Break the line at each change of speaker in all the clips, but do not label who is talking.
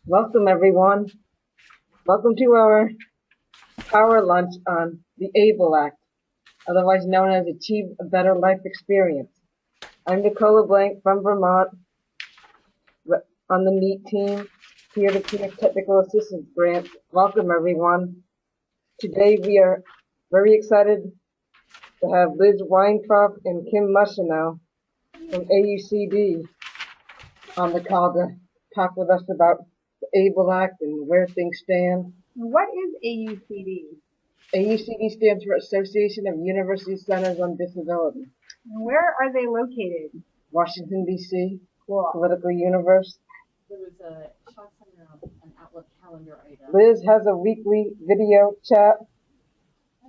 Welcome, everyone. Welcome to our power lunch on the ABLE Act, otherwise known as Achieve a Better Life Experience. I'm Nicola Blank from Vermont on the NEAT team, peer-to-peer technical assistance grant. Welcome, everyone. Today we are very excited to have Liz Weintraub and Kim Mushino from AUCD on the call to talk with us about the ABLE Act and where things stand.
What is AUCD?
AUCD stands for Association of University Centers on Disability.
And where are they located?
Washington, D.C.,
Cool.
political universe.
There was a shock center of an Outlook calendar item.
Liz has a weekly video chat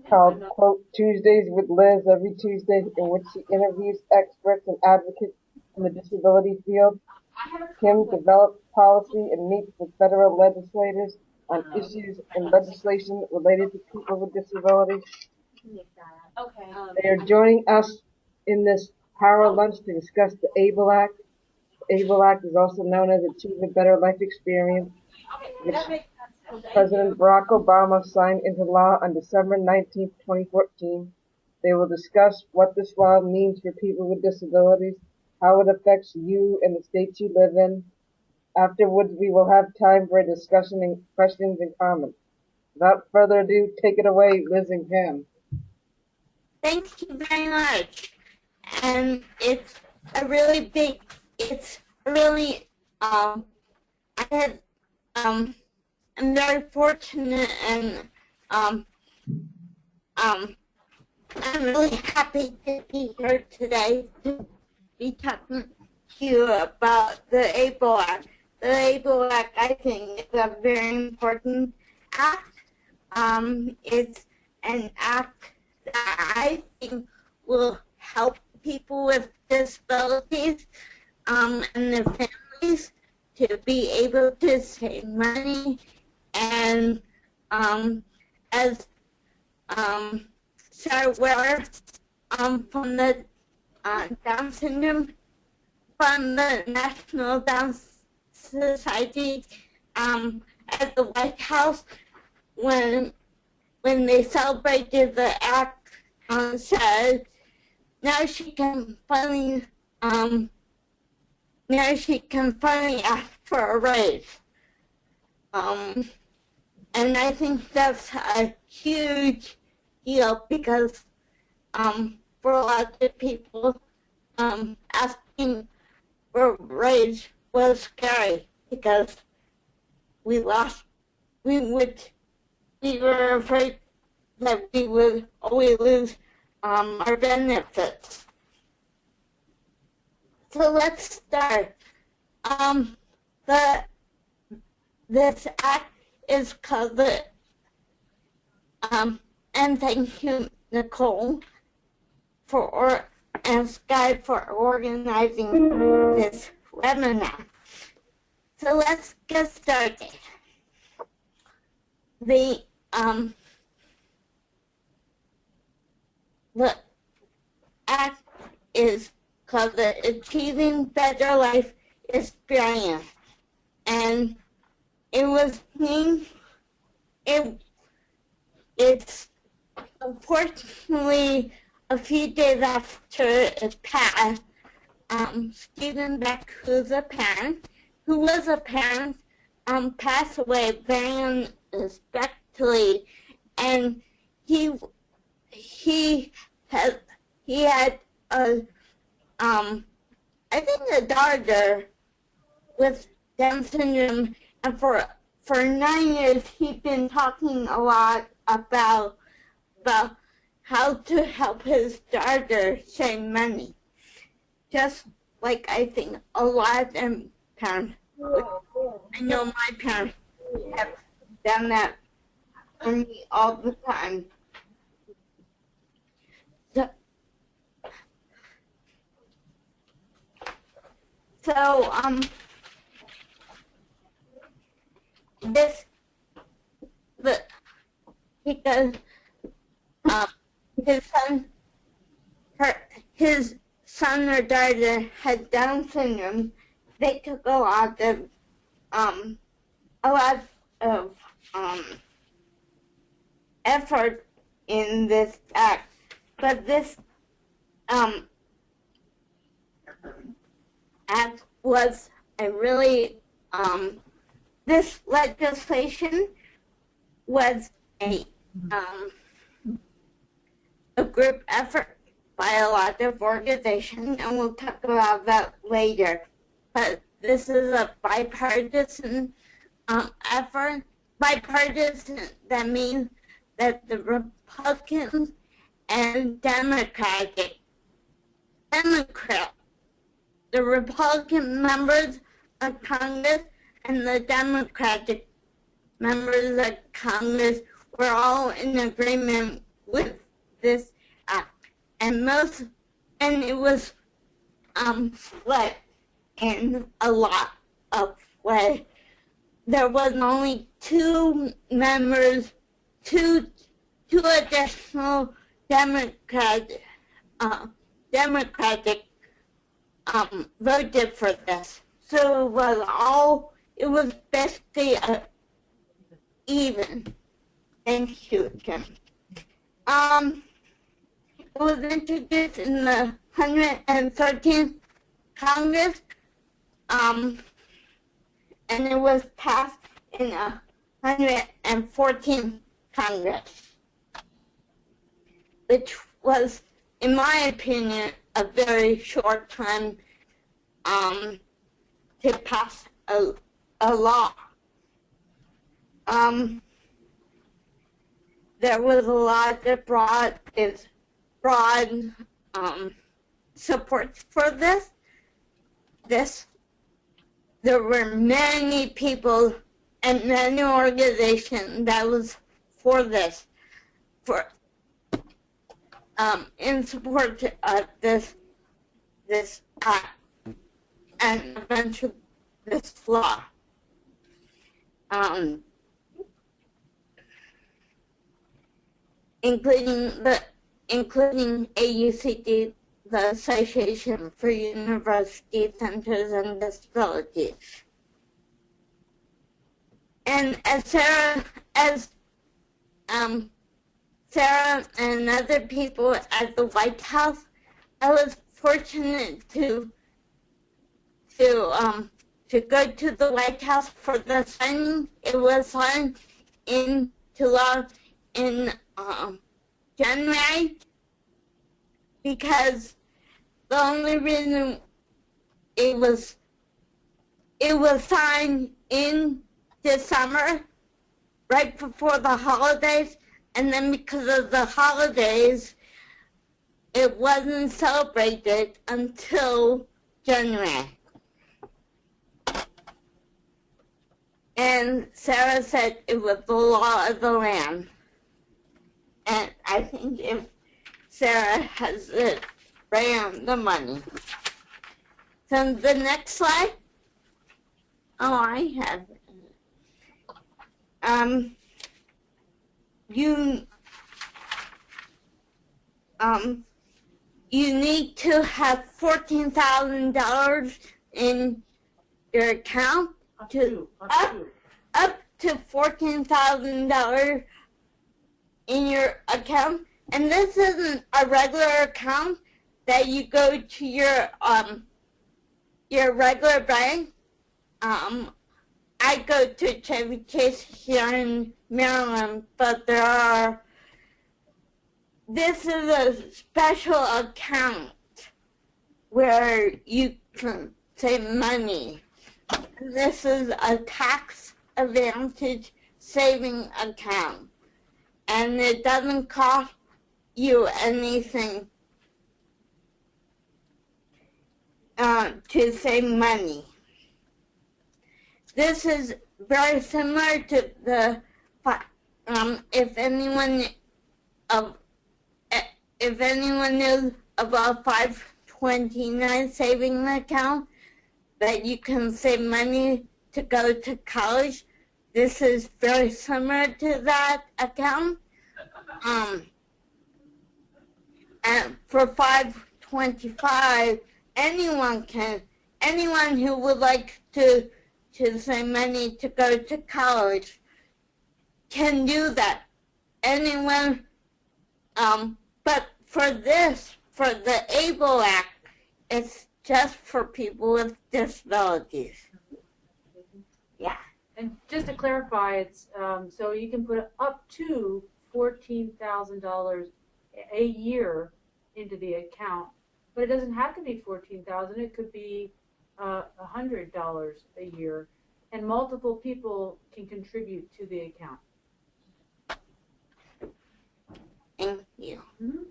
called, quote, Tuesdays with Liz every Tuesday, in which she interviews experts and advocates in the disability field. Kim develops policy and meets with federal legislators on issues and legislation related to people with disabilities.
Okay.
They are joining us in this power lunch to discuss the ABLE Act. The ABLE Act is also known as Achieve a Better Life Experience, which President Barack Obama signed into law on December 19, 2014. They will discuss what this law means for people with disabilities, how it affects you and the states you live in. Afterwards, we will have time for a discussion and questions and comments. Without further ado, take it away, Liz and Kim.
Thank you very much. And it's a really big, I'm very fortunate and, I'm really happy to be here today to be talking to you about the ABLE Act. The ABLE Act, I think, is a very important act. It's an act that I think will help people with disabilities and their families to be able to save money. And as Sarah Weller from the Down syndrome, from the National Down Society at the White House, when they celebrated the act, said now she can finally ask for a raise. And I think that's a huge deal because for a lot of people, asking for a raise was scary because we were afraid that we would always lose our benefits. So let's start. This act is called the, and thank you, Nicole, and Sky for organizing this webinar. So let's get started. The act is called the Achieving Better Life Experience, and it was named. It's unfortunately a few days after it passed. Stephen Beck, who was a parent, passed away very unexpectedly, and he had a I think a daughter with Down syndrome, and for 9 years he'd been talking a lot about how to help his daughter save money, just like I think a lot of them parents. I know my parents have done that for me all the time. So because his son or daughter had Down syndrome, they took a lot of a lot of effort in this act, but this act was a really this legislation was a group effort by a lot of organizations, and we'll talk about that later. But this is a bipartisan effort. Bipartisan, that means that the Republicans and the Republican members of Congress and the Democratic members of Congress were all in agreement with this act, and it was split in a lot of ways. There was only two additional Democratic voted for this. So it was basically even. Thank you, Kim. It was introduced in the 113th Congress, and it was passed in the 114th Congress, which was, in my opinion, a very short time to pass a law. There was a lot of broad support for this. There were many people and many organizations that was for this, in support of this act and eventually this law. Including AUCD, the Association for University Centers and Disabilities. And as Sarah and other people at the White House, I was fortunate to go to the White House for the signing. It was signed into law in January, because the only reason it was signed in December, right before the holidays, and then because of the holidays, it wasn't celebrated until January. And Sarah said it was the law of the land. And I think if Sarah has it right on the money. So the next slide. Oh, I have it. You need to have $14,000 in your account up to $14,000 in your account, and this isn't a regular account that you go to your regular bank. I go to Chevy Chase here in Maryland, but this is a special account where you can save money. This is a tax advantage saving account, and it doesn't cost you anything to save money. This is very similar to the if anyone knows about 529 saving account that you can save money to go to college. This is very similar to that account. And for 525, anyone who would like to to save money to go to college can do that. Anyone, but for the ABLE Act, it's just for people with disabilities. Yeah.
And just to clarify, it's so you can put up to $14,000 a year into the account, but it doesn't have to be $14,000. It could be $100 a year, and multiple people can contribute to the account.
Thank you.
Mm-hmm.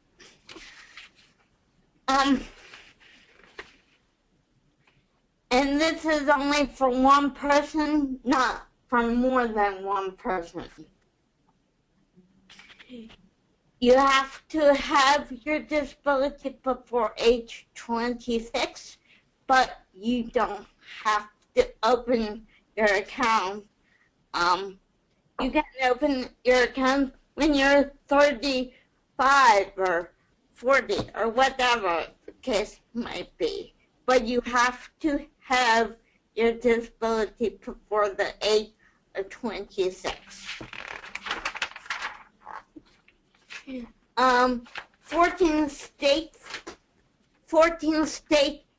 And this is only for one person, not for more than one person. You have to have your disability before age 26, but you don't have to open your account. You can open your account when you're 35 or 40 or whatever the case might be. But you have to have your disability before the age of 26. 14 states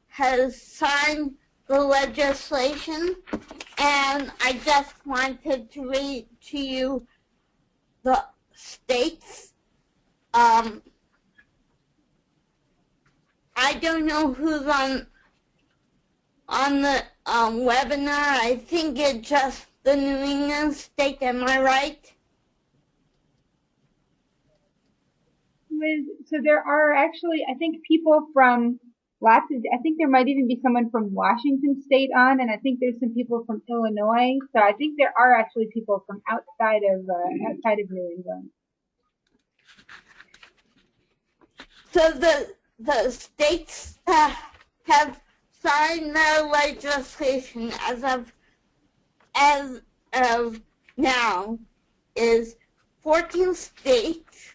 has signed the legislation, and I just wanted to read to you the states. I don't know who's on the webinar. I think it's just the New England state. Am I right?
So there are actually, I think, people from I think there might even be someone from Washington State on, and I think there's some people from Illinois. So I think there are actually people from outside of New England.
So the states that have signed their legislation as of now is 14 states,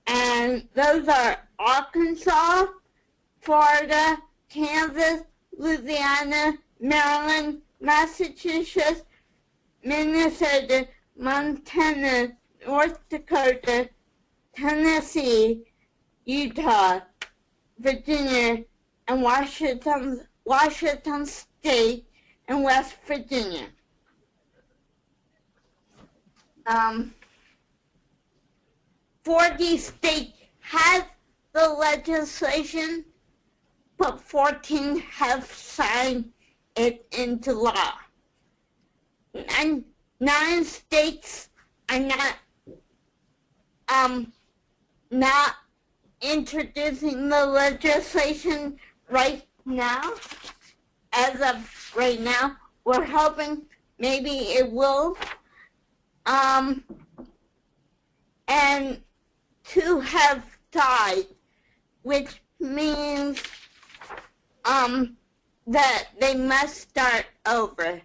and those are Arkansas, Florida, Kansas, Louisiana, Maryland, Massachusetts, Minnesota, Montana, North Dakota, Tennessee, Utah, Virginia, and Washington State, and West Virginia. 40 states have the legislation, but 14 have signed it into law. And 9 states are not introducing the legislation right now. As of right now, we're hoping maybe it will. And 2 have died, which means that they must start over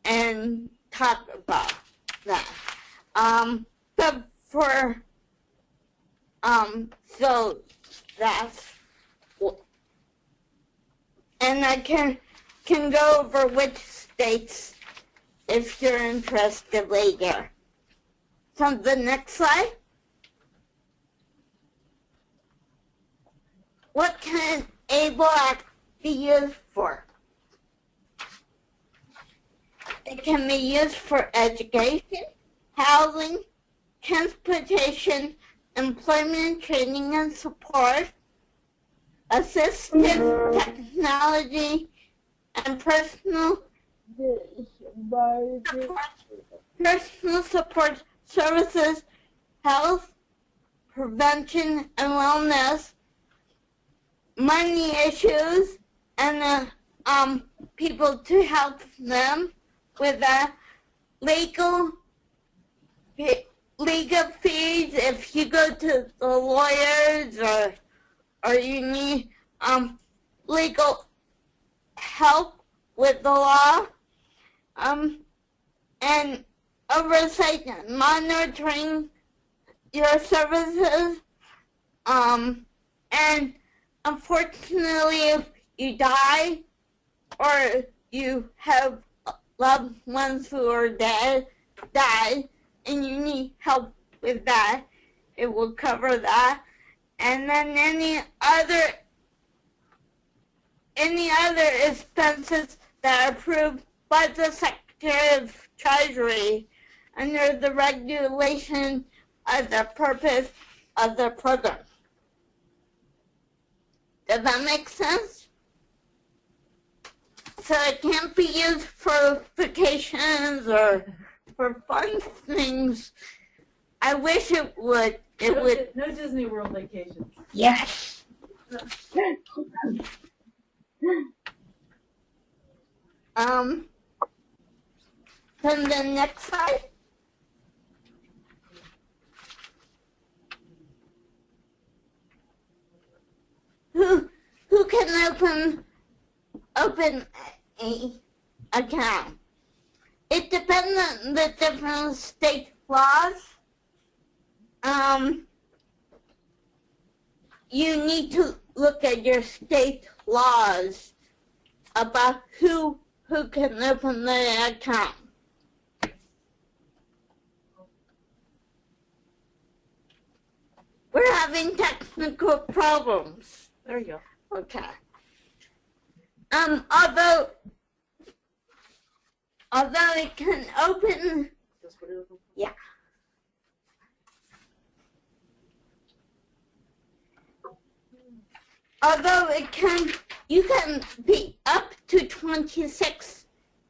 and talk about that. But for so that's, and I can go over which states if you're interested later. So the next slide. What can ABLE Act be used for? It can be used for education, housing, transportation, employment, training and support, assistive technology, and personal support services, health, prevention and wellness, money issues, and people to help them with legal fees if you go to the lawyers or you need legal help with the law, and oversight and monitoring your services, and unfortunately if you die or you have loved ones who are dead, died, and you need help with that, it will cover that. And then any other expenses that are approved by the Secretary of Treasury under the regulation of the purpose of the program. Does that make sense? So it can't be used for vacations or for fun things. I wish it would.
No Disney World vacations.
Yes. Then the next slide. Who can open a account? It depends on the different state laws. You need to look at your state laws about who can open the account. We're having technical problems.
There you go.
Okay. Although it can open,
That's what it was.
yeah. Although you can be up to 26,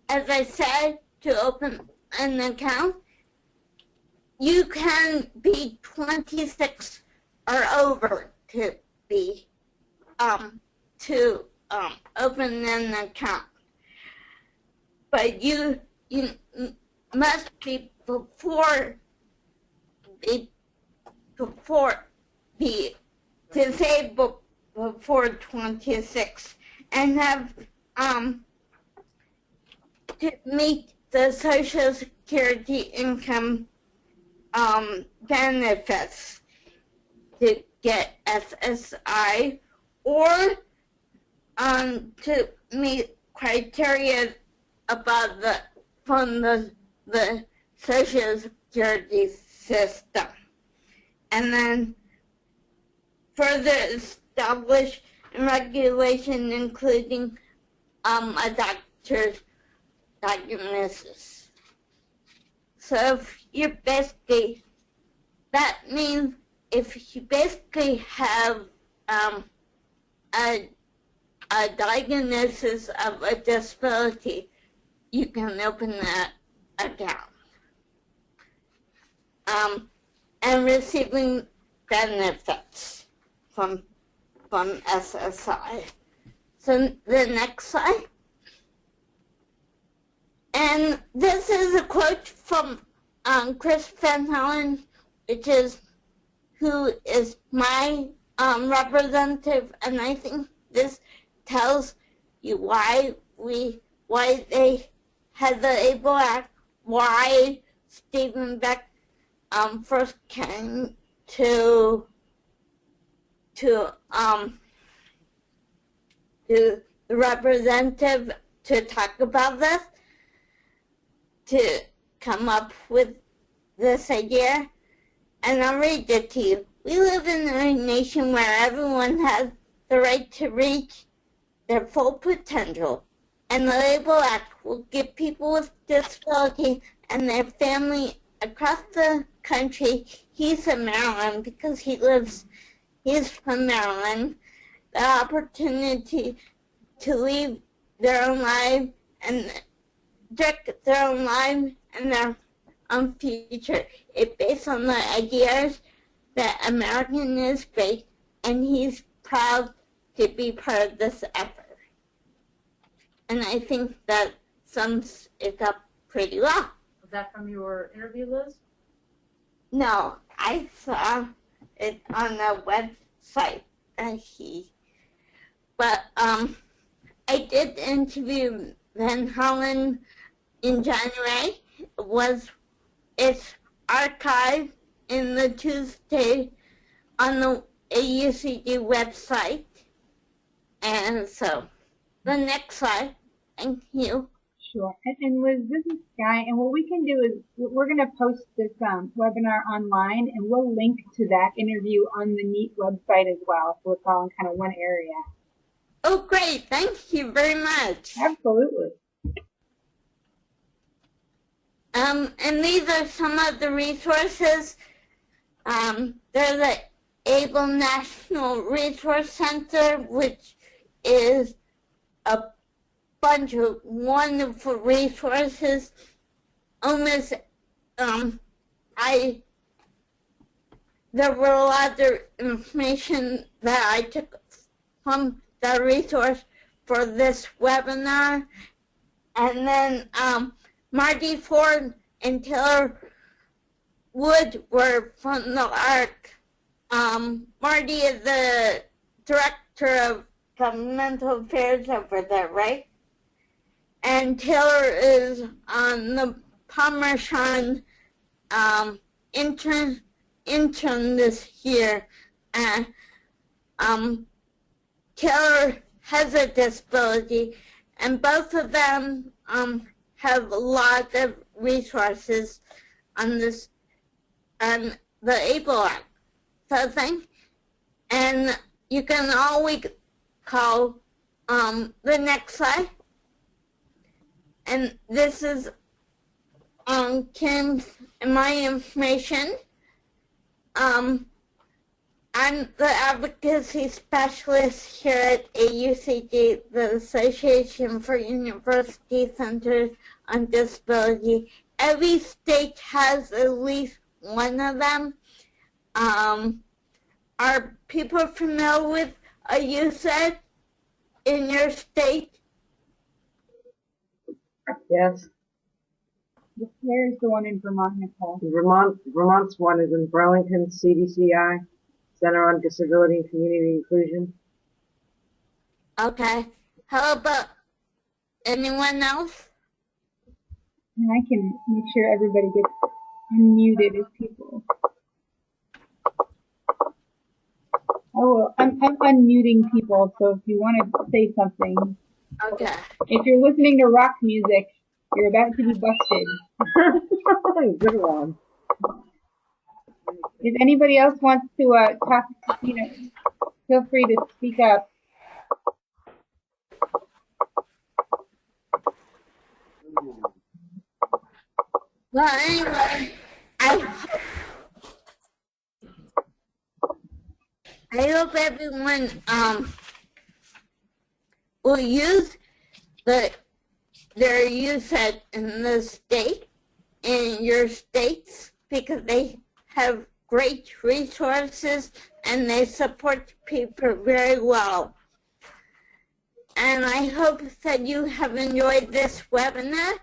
as I said, to open an account. You can be 26 or over to be open an account. But you must be disabled before 26 and have to meet the Social Security income benefits to get SSI, or to meet criteria about from the Social Security system, and then further establish regulation, including a doctor's diagnosis. So if you're basically, that means if you basically have a diagnosis of a disability, you can open that account. And receiving benefits from SSI. So the next slide. And this is a quote from Chris Van Hollen, who is my representative, and I think this tells you why they had the ABLE Act, why Stephen Beck first came to the representative to talk about this, to come up with this idea. And I'll read it to you. We live in a nation where everyone has the right to reach their full potential, and the ABLE Act will give people with disability and their family across the country, he's in Maryland because he's from Maryland, the opportunity to live their own life and direct their own life and their own future. It's based on the ideas that American is based, and he's proud to be part of this effort. And I think that sums it up pretty well.
Was that from your interview, Liz?
No, I saw it on the website that but I did interview Van Hollen in January. It's archived in the Tuesday on the AUCD website. And so, the next slide, thank you.
Sure. And Liz, this is Sky, and what we can do is we're going to post this webinar online, and we'll link to that interview on the NEAT website as well, so it's all in kind of one area.
Oh, great. Thank you very much.
Absolutely.
And these are some of the resources. There's the Able National Resource Center, which is a bunch of wonderful resources. Almost, there were a lot of information that I took from the resource for this webinar. And then Marty Ford and Taylor Wood were from the ARC. Marty is the Director of Governmental Affairs over there, right? And Taylor is on the Parmesan intern this year. And Taylor has a disability, and both of them have a lot of resources on this, on the ABLE Act. So thing, and you can always call the next slide. And this is Kim's and my information. I'm the advocacy specialist here at AUCD, the Association for University Centers on Disability. Every state has at least one of them. Are people familiar with a USAID in your state?
Yes.
Where's the one in Vermont, Nicole?
Vermont's one is in Burlington, CDCI, Center on Disability and Community Inclusion.
Okay. How about anyone else?
And I can make sure everybody gets unmuted as people. I'm unmuting people, so if you want to say something.
Okay.
If you're listening to rock music, you're about to be busted.
Good one.
If anybody else wants to talk, feel free to speak up.
Well, anyway, I hope everyone will use their USAID in the state, in your states, because they have great resources and they support people very well. And I hope that you have enjoyed this webinar.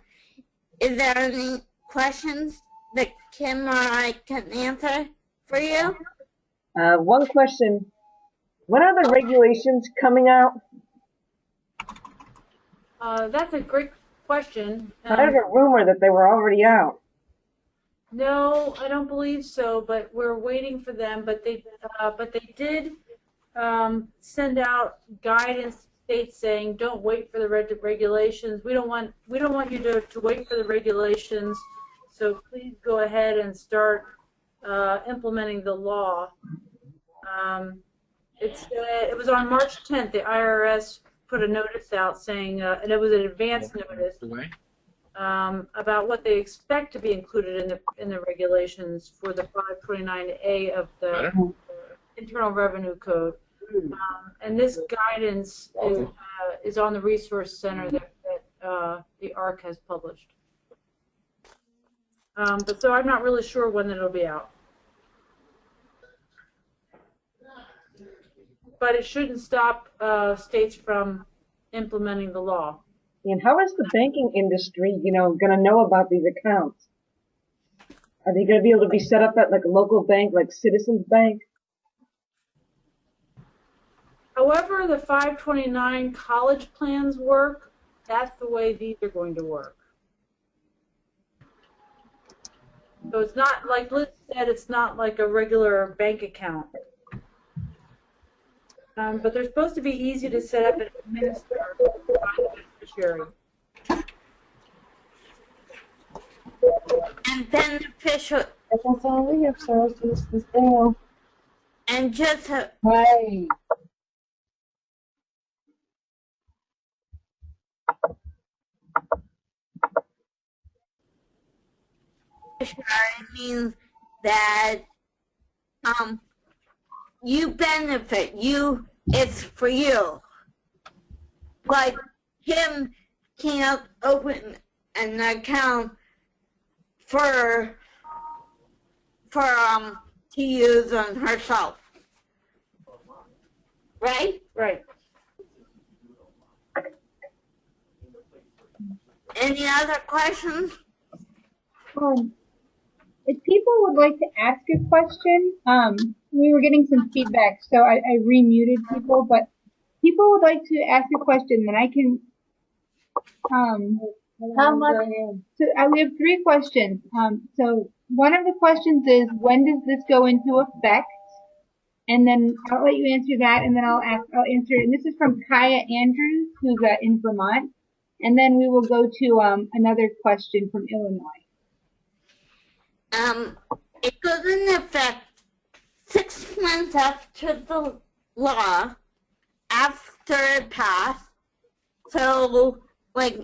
Is there any questions that Kim or I can answer for you?
One question. When are the regulations coming out?
That's a great question.
I heard a rumor that they were already out.
No, I don't believe so, but we're waiting for them. But they did send out guidance to states saying, don't wait for the regulations. We don't want you to wait for the regulations. So please go ahead and start implementing the law. It was on March 10th. The IRS put a notice out saying, and it was an advance notice about what they expect to be included in the regulations for the 529A of the Internal Revenue Code. And this guidance is on the Resource Center that the ARC has published. But so I'm not really sure when it'll be out. But it shouldn't stop states from implementing the law.
And how is the banking industry, going to know about these accounts? Are they going to be able to be set up at like a local bank, like Citizens Bank?
However, the 529 college plans work, that's the way these are going to work. So it's not, like Liz said, it's not like a regular bank account. But they're supposed to be easy to set up and administer by the beneficiary.
and beneficial
Estás only if so just this thing.
and just
Hey.
means that you benefit. It's for you. Like him can't open an account for to use on herself. Right?
Right.
Any other questions?
If people would like to ask a question, we were getting some feedback, so I remuted people, but people would like to ask a question, then I can,
How much?
so we have 3 questions. So one of the questions is, when does this go into effect? And then I'll let you answer that, and then I'll answer it. And this is from Kaya Andrews, who's in Vermont. And then we will go to another question from Illinois.
It goes into effect 6 months after the law, after it passed. So, like,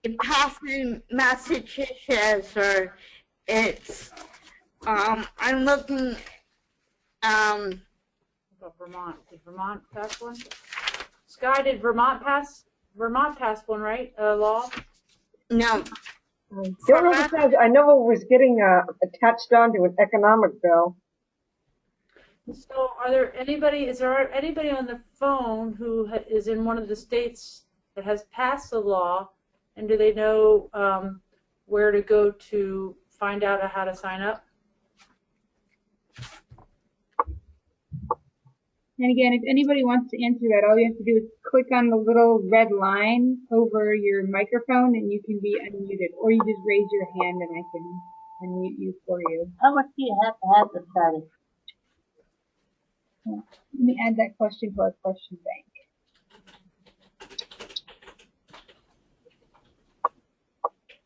it passed in Massachusetts, or it's, I'm looking,
About Vermont. Did Vermont pass one? Sky, did Vermont pass one, right? Law?
no.
Don't know what it says. I know it was getting attached onto an economic bill.
So is there anybody on the phone who is in one of the states that has passed the law, and do they know where to go to find out how to sign up?
And again, if anybody wants to answer that, all you have to do is click on the little red line over your microphone and you can be unmuted. Or you just raise your hand and I can unmute you for you.
How much do you have to have to start it?
Let me add that question to our question bank.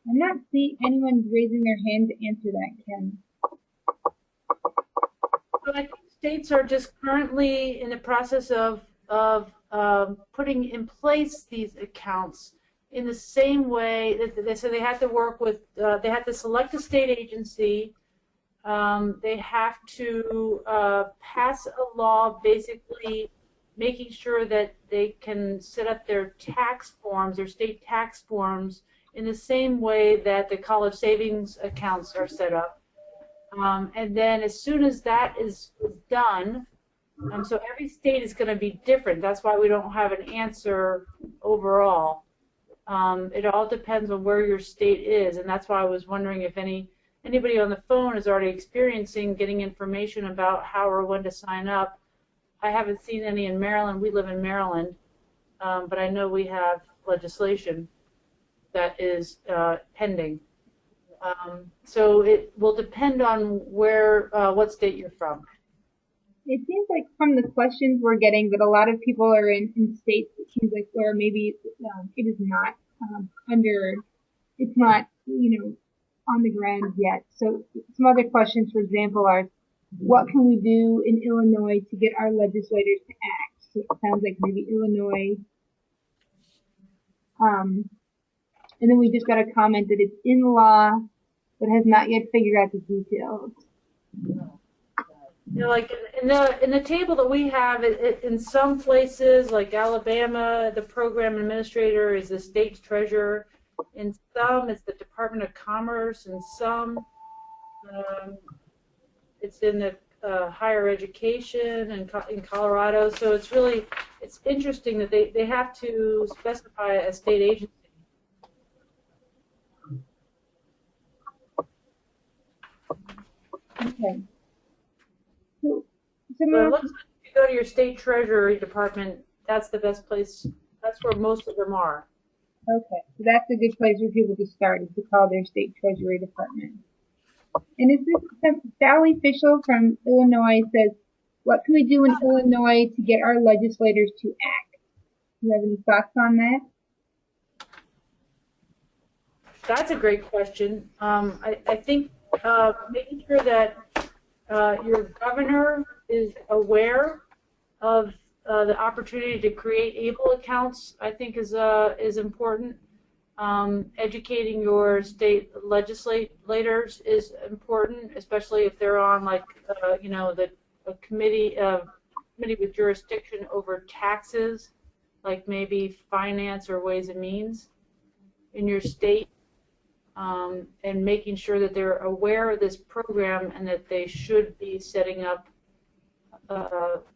I'm not seeing anyone raising their hand to answer that, Ken.
So I think states are just currently in the process of putting in place these accounts in the same way that so they have to work with, they have to select a state agency. They have to pass a law basically making sure that they can set up their tax forms, their state tax forms, in the same way that the college savings accounts are set up. And then as soon as that is done, so every state is going to be different. That's why we don't have an answer overall. It all depends on where your state is, and that's why I was wondering if anybody on the phone is already experiencing getting information about how or when to sign up. I haven't seen any in Maryland. We live in Maryland, but I know we have legislation that is pending. So it will depend on what state you're from.
It seems like from the questions we're getting that a lot of people are in states, it seems like where maybe it is not it's not, on the ground yet. So some other questions, for example, are what can we do in Illinois to get our legislators to act? So it sounds like maybe Illinois. And then we just got a comment that it's in law, but has not yet figured out the details.
Like in the table that we have, in some places like Alabama, the program administrator is the state treasurer. In some, it's the Department of Commerce. In some, it's in the higher education and in Colorado. So it's interesting that they have to specify a state agency.
Okay.
So it looks like if you go to your state treasury department, that's the best place. That's where most of them are.
Okay, so that's a good place for people to start, is to call their state treasury department. And is this Sally Fischel from Illinois says, what can we do in Illinois to get our legislators to act? Do you have any thoughts on that?
That's a great question. I think making sure that your governor is aware of the opportunity to create ABLE accounts, I think is important. Educating your state legislators is important, especially if they're on like a committee with jurisdiction over taxes, like maybe finance or ways and means in your state, and making sure that they're aware of this program and that they should be setting up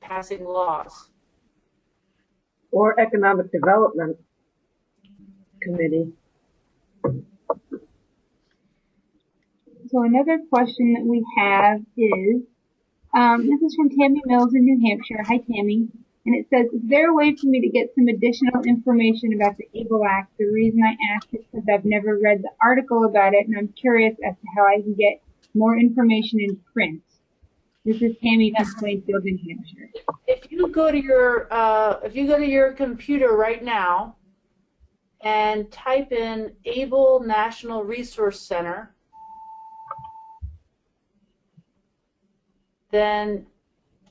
passing laws.
Or Economic Development Committee.
So another question that we have is, this is from Tammy Mills in New Hampshire. Hi, Tammy. And it says, is there a way for me to get some additional information about the ABLE Act? The reason I ask is because I've never read the article about it, and I'm curious as to how I can get more information in print. This is Tammy from Plainfield, New Hampshire.
If you go to your computer right now and type in ABLE National Resource Center, then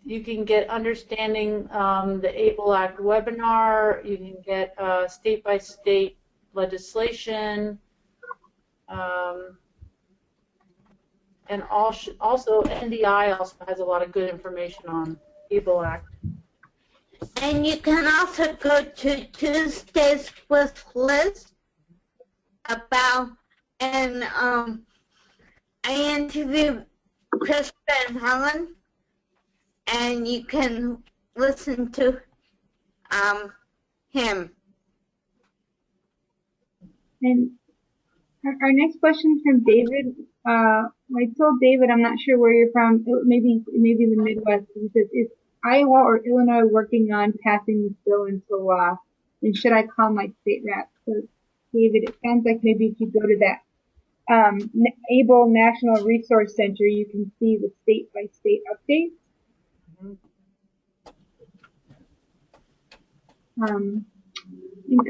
you can get understanding the ABLE Act webinar. You can get state-by-state legislation, and also NDI also has a lot of good information on ABLE Act.
And you can also go to Tuesdays with Liz about, and I interviewed Chris Van Helen, and you can listen to him.
And our next question is from David. I told David, I'm not sure where you're from, maybe the Midwest. He says, is Iowa or Illinois working on passing this bill into law? And should I call my state rep? So, David, it sounds like maybe if you go to that ABLE National Resource Center, you can see the state-by-state updates. And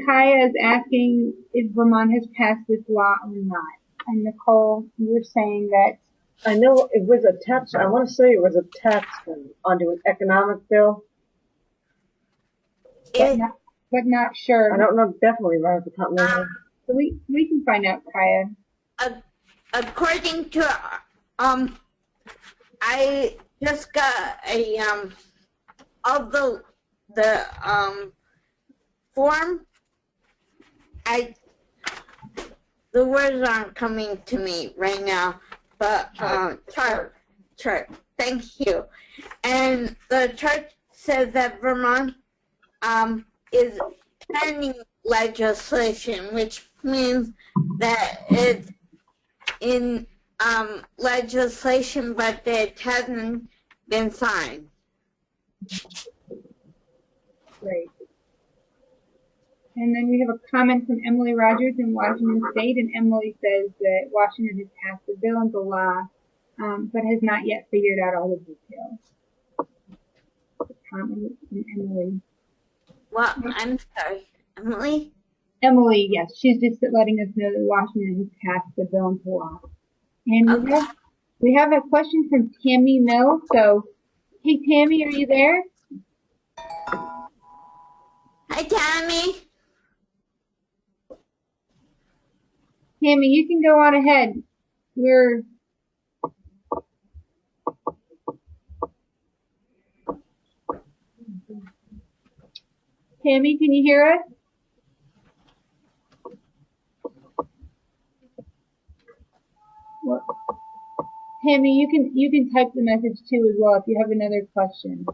Kaya is asking if Vermont has passed this law or not. And Nicole, you're saying that
I know it was attached, I want to say it was attached onto an economic bill.
but not sure.
I don't know definitely right off the top of my head.
So we can find out, Kaya.
According to I just got a of the form. The words aren't coming to me right now, but chart. Thank you. And the chart says that Vermont is pending legislation, which means that it's in legislation, but it hasn't been signed.
Great. And then we have a comment from Emily Rogers in Washington State, and Emily says that Washington has passed the bill into law, but has not yet figured out all the details. Comment from Emily.
Well, I'm sorry, Emily?
Emily, yes, she's just letting us know that Washington has passed the bill into law. And okay. we have a question from Tammy Mill. So, hey Tammy, are you there?
Hi, Tammy.
Tammy, you can go on ahead. Tammy, can you hear us? Well, Tammy, you can type the message too as well if you have another question.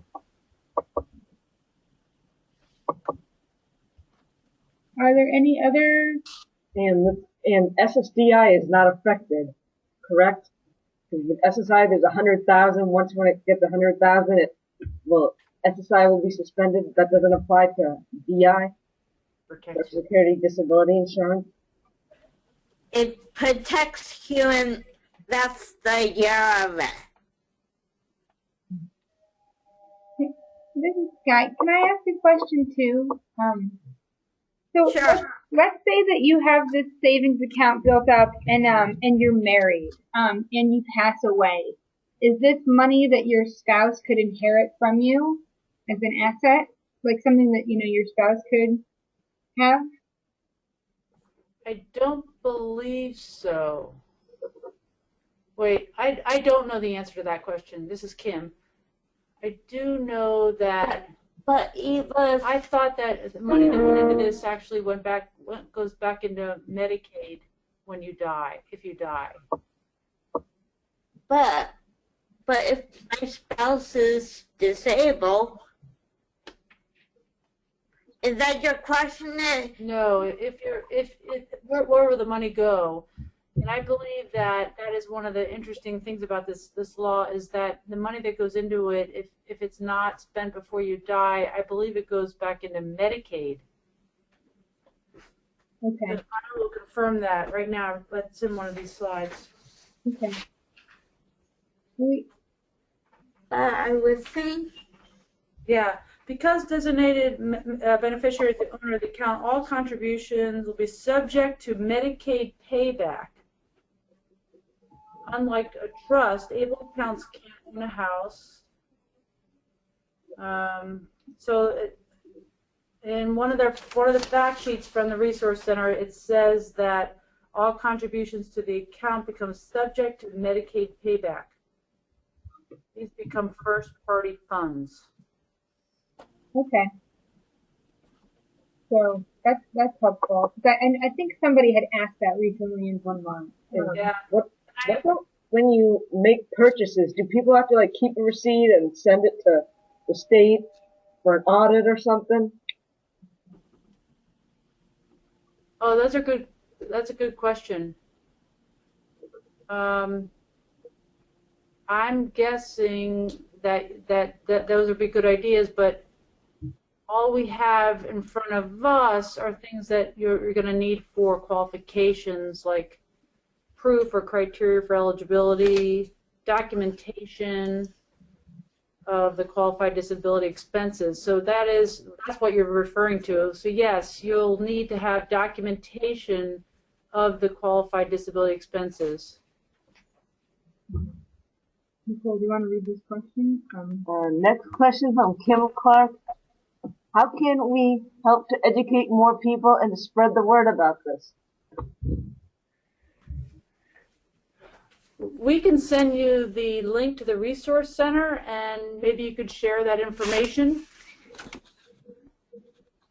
Are there any other?
And SSDI is not affected, correct? Because with SSI, there's 100,000. Once when it gets 100,000, SSI will be suspended. That doesn't apply to DI, Social Security Disability Insurance.
It protects you, and that's the year of it.
This is Sky. Can I ask a question too? So
sure.
let's say that you have this savings account built up and you're married, and you pass away. Is this money that your spouse could inherit from you as an asset? Like something that, your spouse could have?
I don't believe so. Wait, I don't know the answer to that question. This is Kim. I do know that
But even if
I thought that the money that went into this actually goes back into Medicaid when you die, if you die.
but if my spouse is disabled, is that your question?
No, if wherever the money go, and I believe that is one of the interesting things about this law is that the money that goes into it, if it's not spent before you die, I believe it goes back into Medicaid.
Okay.
I will confirm that right now. That's in one of these slides.
Okay.
I would think.
Yeah, because designated beneficiary is the owner of the account, all contributions will be subject to Medicaid payback. Unlike a trust, able accounts can't own a house. In one of the fact sheets from the Resource Center, it says that all contributions to the account become subject to Medicaid payback. These become first-party funds.
Okay. So that's helpful. And I think somebody had asked that recently in one month.
Yeah.
When you make purchases, do people have to like keep a receipt and send it to the state for an audit or something?
Oh, that's a good question. I'm guessing that those would be good ideas, but all we have in front of us are things that you're going to need for qualifications, like proof or criteria for eligibility, documentation of the qualified disability expenses. So that's what you're referring to. So yes, you'll need to have documentation of the qualified disability expenses.
Nicole, do you want to read this question?
Next question from Kim Clark. How can we help to educate more people and to spread the word about this?
We can send you the link to the Resource Center, and maybe you could share that information.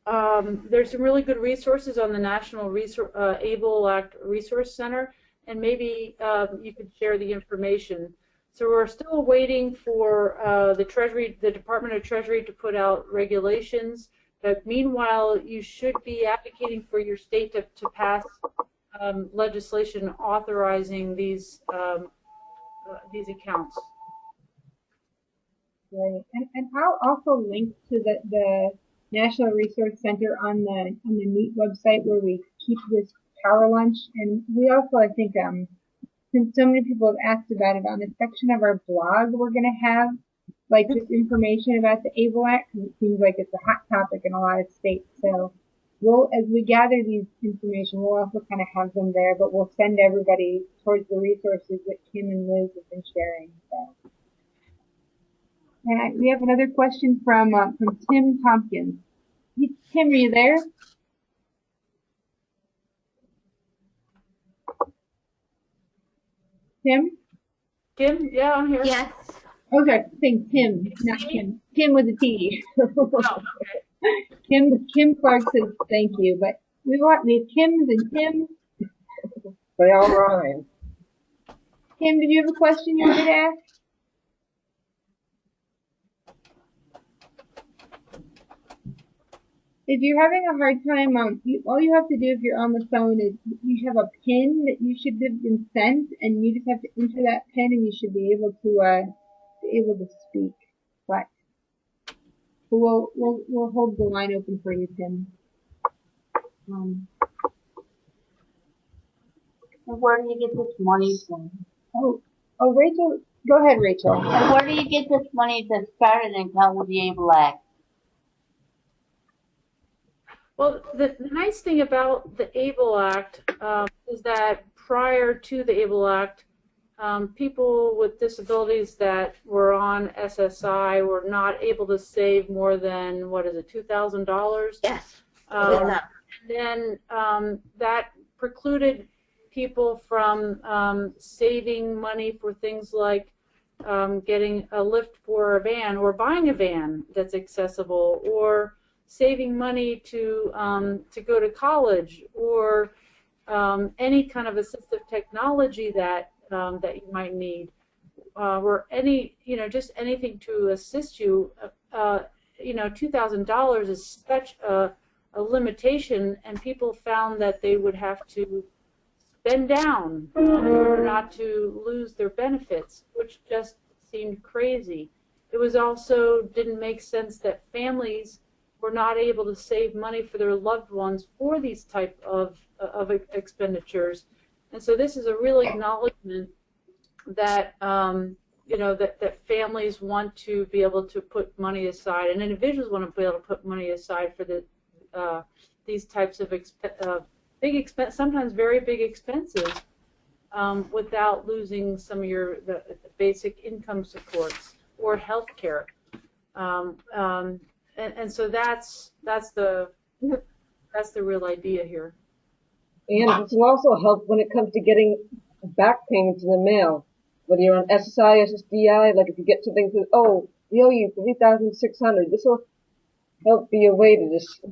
There's some really good resources on the National ABLE Act Resource Center, and maybe you could share the information. So we're still waiting for the Department of Treasury to put out regulations. But meanwhile, you should be advocating for your state to pass legislation authorizing these accounts.
Right, and I'll also link to the National Resource Center on the NEAT website where we keep this power lunch, and we also, I think, since so many people have asked about it, on the section of our blog we're going to have like this information about the ABLE Act, because it seems like it's a hot topic in a lot of states. So as we gather these information, we'll also kind of have them there, but we'll send everybody towards the resources that Kim and Liz have been sharing. So. We have another question from Tim Tompkins. Tim, are you there? Tim?
Kim, yeah, I'm here.
Yes.
Okay, saying Tim, not Kim. Tim with a T.
Oh, okay.
Kim Clark says thank you, but we have Kims and Tims.
They all rhyme.
Kim, did you have a question you wanted to ask? If you're having a hard time, all you have to do if you're on the phone is you have a PIN that you should have been sent, and you just have to enter that PIN, and you should be able to speak. But we'll hold the line open for you, Tim.
Where do you get this money from?
Oh, Rachel, go ahead, Rachel.
And where do you get this money to start an account with the ABLE Act?
Well, the nice thing about the ABLE Act is that prior to the ABLE Act, people with disabilities that were on SSI were not able to save more than, what is it, $2,000?
Yes.
Then that precluded people from saving money for things like getting a lift for a van or buying a van that's accessible, or saving money to go to college, or any kind of assistive technology that that you might need, or any, just anything to assist you. $2,000 is such a limitation, and people found that they would have to spend down in order not to lose their benefits, which just seemed crazy. It was also didn't make sense that families were not able to save money for their loved ones for these type of expenditures. And so this is a real acknowledgement that that families want to be able to put money aside, and individuals want to be able to put money aside for these types of big expense, sometimes very big expenses, without losing some of the basic income supports or health care. And so that's the real idea here.
And this will also help when it comes to getting back payments in the mail. Whether you're on SSI, SSDI, like if you get something that says, oh, we owe you $3,600, this will help be a way to just,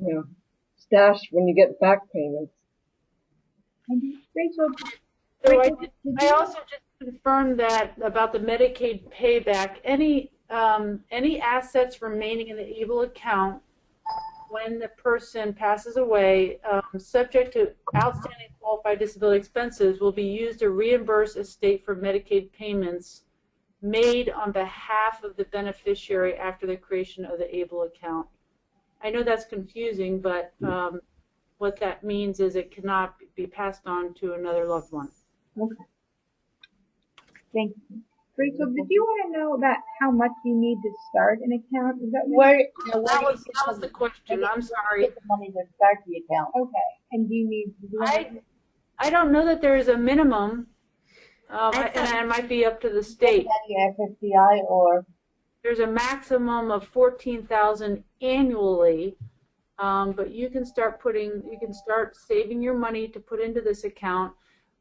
stash when you get back payments.
And Rachel,
So I also just confirmed that about the Medicaid payback. Any assets remaining in the ABLE account when the person passes away, subject to outstanding qualified disability expenses, will be used to reimburse estate for Medicaid payments made on behalf of the beneficiary after the creation of the ABLE account. I know that's confusing, but what that means is it cannot be passed on to another loved one.
okay. Thank you. Rachel, did you want to know about how much you need to start an account? Is that
That was the question. I'm sorry.
Get the money to start the account.
okay? And do you need?
I don't know that there is a minimum, and it might be up to the state.
Your SSDI or
There's a maximum of $14,000 annually, but you can start saving your money to put into this account,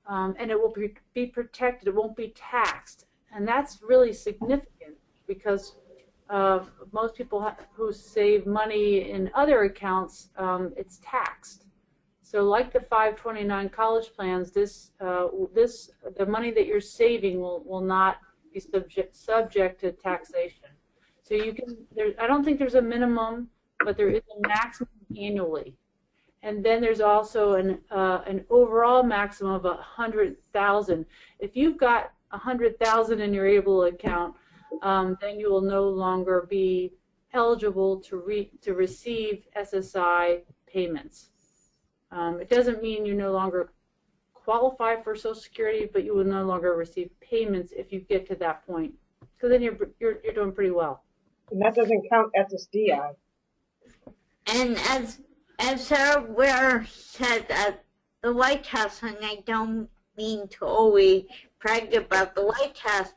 and it will be protected. It won't be taxed, and that's really significant because most people who save money in other accounts, it's taxed. So, like the 529 college plans, the money that you're saving will not be subject to taxation. So I don't think there's a minimum, but there is a maximum annually. And then there's also an overall maximum of 100,000. If you've got 100,000 in your ABLE account, then you will no longer be eligible to receive SSI payments. It doesn't mean you no longer qualify for Social Security, but you will no longer receive payments if you get to that point. So then you're doing pretty well.
And that doesn't count SSDI.
And as Sarah Ware said at the White House, and I don't mean to always brag about the White House,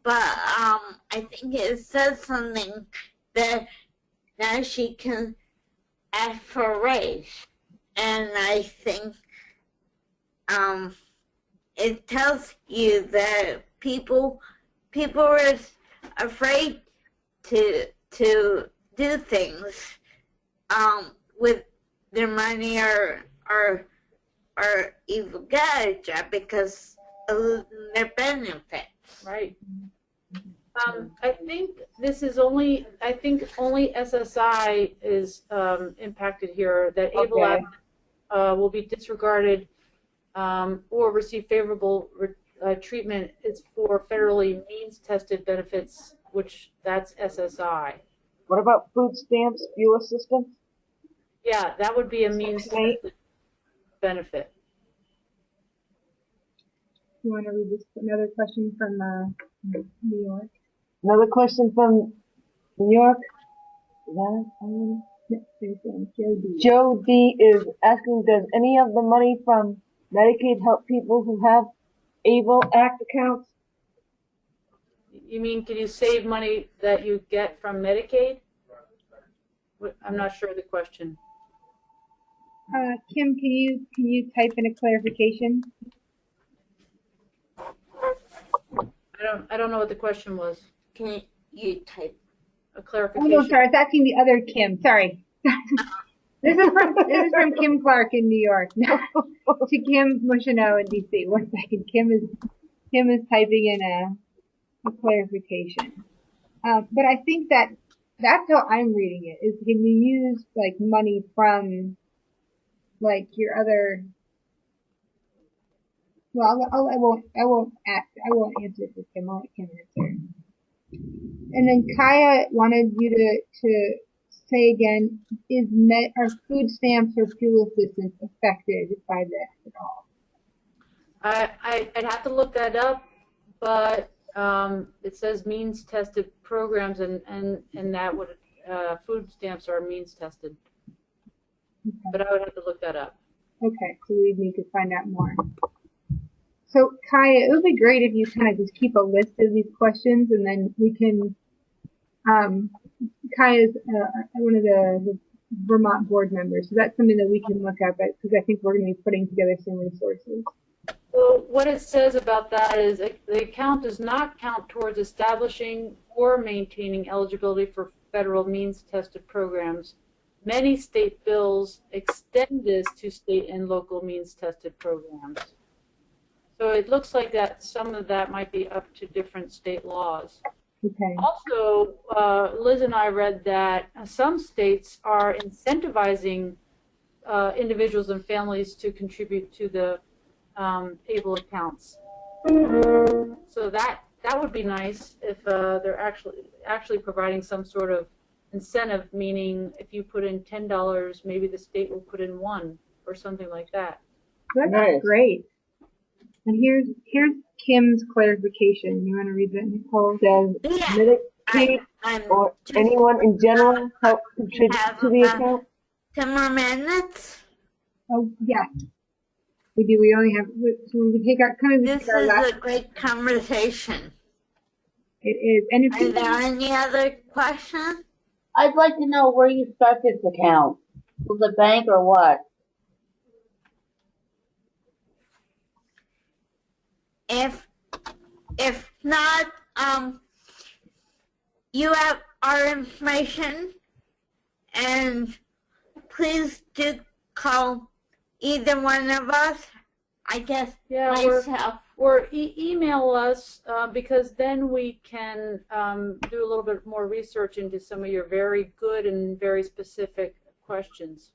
but I think it says something that now she can ask for a raise. And I think it tells you that people are afraid to do things with their money or even get a job because of their benefits.
Right. I think only SSI is impacted here. That ABLE Act will be disregarded or receive favorable treatment. It's for federally means-tested benefits, which that's SSI.
What about food stamps, fuel assistance?
Yeah, that would be a means-tested benefit.
You want to read this? Another question from New York.
Another question from New York. Is that
There's Joe D.
Joe D is asking, does any of the money from Medicaid help people who have ABLE Act accounts?
You mean, can you save money that you get from Medicaid? I'm not sure of the question.
Kim, can you type in a clarification?
I don't know what the question was.
Can you type?
A
Oh
clarification.
no, sorry, I was asking the other Kim. Sorry. This is from Kim Clark in New York. No, to Kim Mushino in DC. 1 second. Kim is typing in a clarification. But I think that's how I'm reading it. Is can you use like money from like your other? Well, I won't answer for Kim. I'll let Kim answer. And then Kaya wanted you to say again, are food stamps or fuel assistance affected by this at all?
I'd have to look that up, but it says means tested programs, and that would food stamps are means tested.
Okay.
But I would have to look that up.
Okay, so we need to find out more. So Kaya, it would be great if you kind of just keep a list of these questions, and then we can. Kaya's one of the Vermont board members, so that's something that we can look at because I think we're going to be putting together some resources.
Well, what it says about that is the account does not count towards establishing or maintaining eligibility for federal means-tested programs. Many state bills extend this to state and local means-tested programs. So it looks like that some of that might be up to different state laws.
Okay.
Also, Liz and I read that some states are incentivizing individuals and families to contribute to the ABLE accounts. So that would be nice if they're actually providing some sort of incentive, meaning if you put in $10, maybe the state will put in $1 or something like that.
That's
Nice.
great. And here's Kim's clarification. You want to read that, Nicole?
Does
Yeah,
Medicaid
I'm
or
just
anyone in general help contribute
have
to the account?
10 more minutes.
Oh, yeah. We do. We only have, so we take our, kind of
This
take our
is
last,
a great conversation.
it is. And if
Are
you,
there any other questions?
I'd like to know where you start this account. With the bank or what?
If not, you have our information, and please do call either one of us. I guess
Yeah,
myself.
or email us because then we can do a little bit more research into some of your very good and very specific questions.